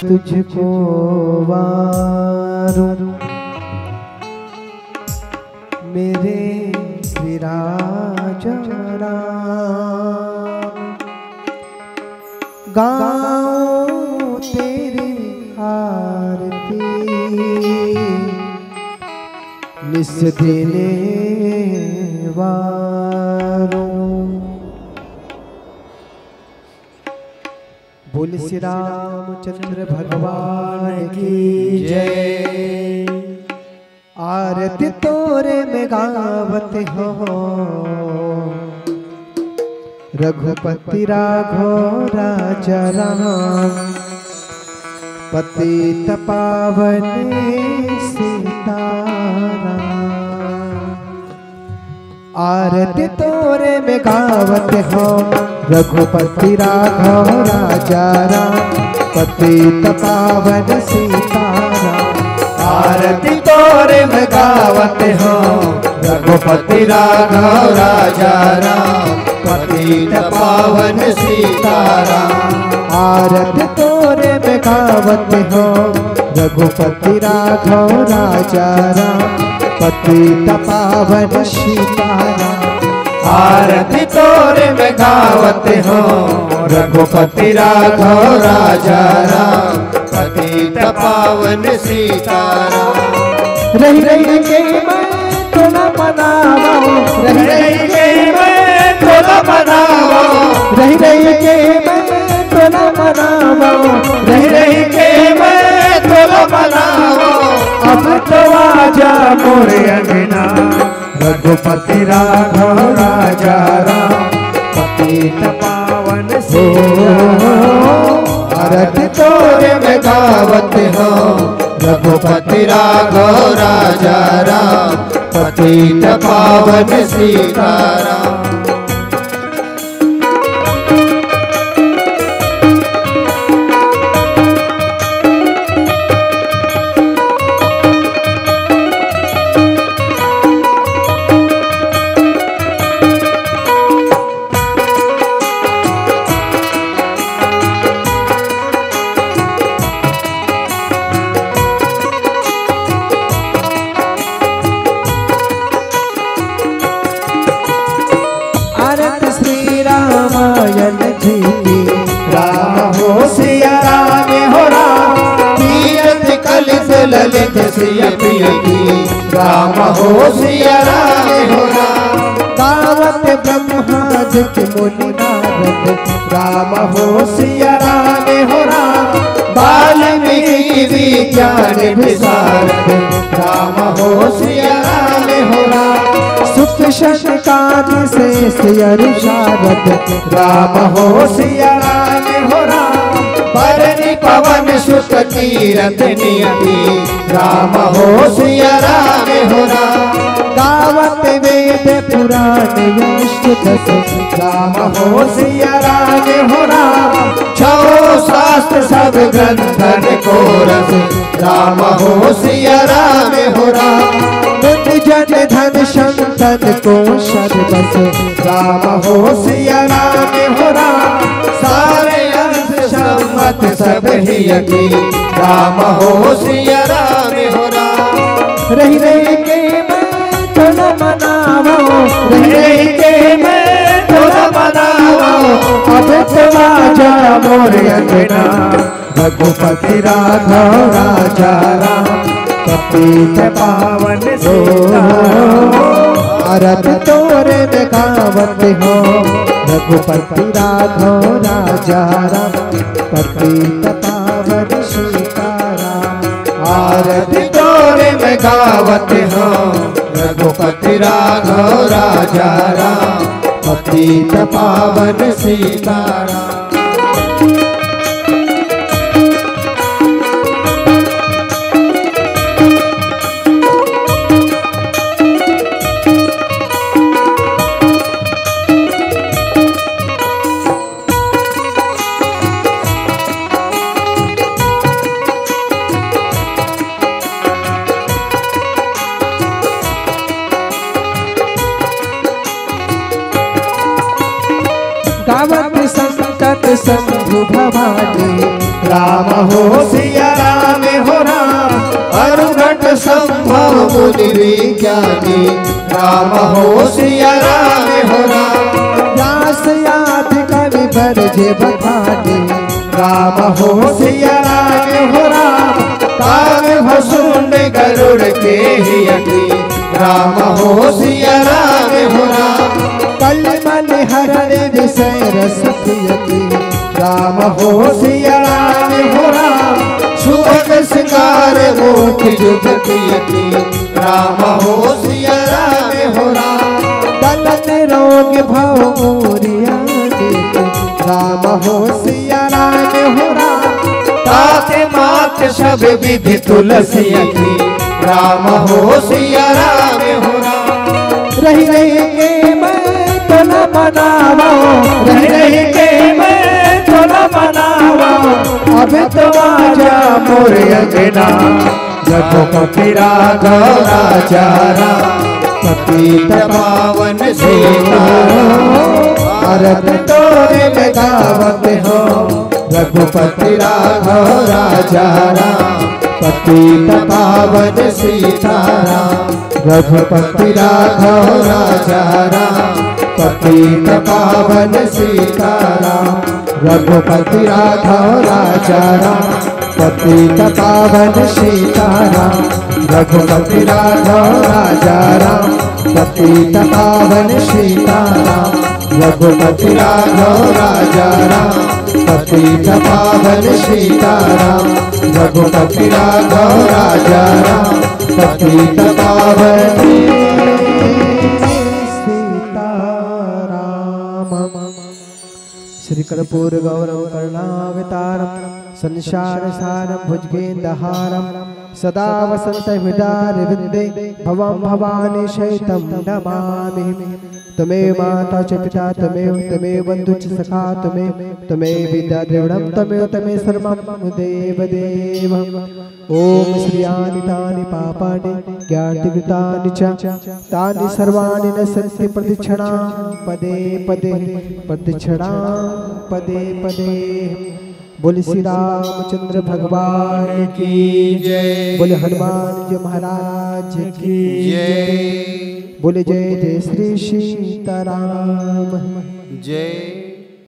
तुझको वारूं मेरे विराज राम, गाऊं तेरी आरती निस दिन वारूं। बोल श्री रामचंद्र भगवान की जय। आरती तोरे में गावत हो रघुपति राघव राजा राम, पतित पावन सीताराम। आरती तोरे में गावत हो रघुपति राघव राजा राम, पतित पावन सीताराम। आरती तोरे में गावत हो रघुपति राघव राजा राम, पतित पावन सीताराम। आरती तोरे में गावत हो रघुपति राघव राजा राम, पतित पावन सीताराम। आरती तोरे में गावत हो रघुपति राघव राजा राम, पतित पावन सीताराम। रही रही के मैं तोला मनावा, रही रही के मैं तोला मनावा, रही रही के मैं तोला मनावा, रही रही के मैं तोला मनावा। अब तो आजा मोरे अंगना रघुपति राघव राजा राम, पतित पावन सीताराम। आरती तोरे में गावत हो रघुपति राघव राजा राम, पतित पावन सीताराम। रामायण जी की राम हो सिया राम हो राम, तीरथ कलित ललित सिया प्रिय की। राम हो सिया राम हो राम, गावत ब्रह्मा जी के मुनि नारद। राम हो सिया राम हो राम, वाल्मीकि विज्ञान विशारद। राम हो सिया राम हो राम, सुख शतकादि से अनुशारद। राम हो सिया राम हो राम, परनि पवन सुत कीरत नियति। राम हो सिया राम हो राम, गावत वेद पुराण यश दस। राम हो सिया राम हो राम, छो शास्त्र सब ग्रंथन को रस। राम हो सिया राम हो राम, मुनि जन धन संतन को शरबस। राम हो सिया राम हो राम, सारे अंश सम्मत सब ही यकी। राम हो सिया राम हो राम, रही रही के मैं तोला मनावा, रही रही के मैं तोला मनावा। अब तो आजा मोरे अंगना रघुपति राघव राजा राम, पतित पावन सीताराम। आरती तोरे में गावत हो रघुपति राघव राजा राम, पतित पावन सीताराम। आरती तोरे में गावत हो रघुपति राघव राजा राम, पतित पावन सीताराम। गावत गावत संतत शंभु भवानी। राम हो सिया राम हो राम, अरुघट संभव मुनि विज्ञानी। राम हो सिया राम हो राम, व्यास आदि कवि बरजे बखानी। राम हो सिया राम हो राम, काग भसुंड गरुड़ के हियती। राम हो सिया राम हो राम, कलमल हरण विषय रस प्रियति। राम हो सिया राम हो राम, सुभग सिंगार मोख जुगतियति। राम हो सिया राम हो राम, दलन रोग भव मोरिया देख। राम हो सिया राम हो राम, ताते मात सब विधि तुलसियति। राम हो सिया राम हो राम, रही रही के मैं तो न मनावा। रही रही के मैं तो न मनावा। अब तो आजा मोर अंगना, रघुपति राघव राजा राम। पतित पावन सीता, अरब तोरे में गावत हो। रघुपति राघव राजा राम, पतित पावन सीताराम। रघुपति राघव राजा राम, पतित पावन सीताराम। रघुपति राघव राजा राम, पतित पावन सीताराम। रघुपति राघव राजा राम, पतित पावन सीताराम। रघुपति राघव राजा राम, पतित पावन सीताराम। रघुपति राघव राजा राम, पतित पावन श्री कर्पूर गौरव करुणावतारम संसार सारम भुजगेन्दहारम सदा वसंत हृदय वृंदे भवं भवानी शैतं नमामि। तमेव माता च पिता तमेव बंधु च सखा तमेव विद्या द्रविणं तमेव सर्वं देव देव। ओम श्री आनितानि पापानि ज्ञातिकृतानि च तानि सर्वाणि नश्यन्ति प्रतिक्षणां पदे पदे प्रतिक्षणां पदे पदे। बोले श्री रामचंद्र भगवान की जय। बोले हनुमान जी महाराज की जय। बोले जय जय श्री सीताराम जय।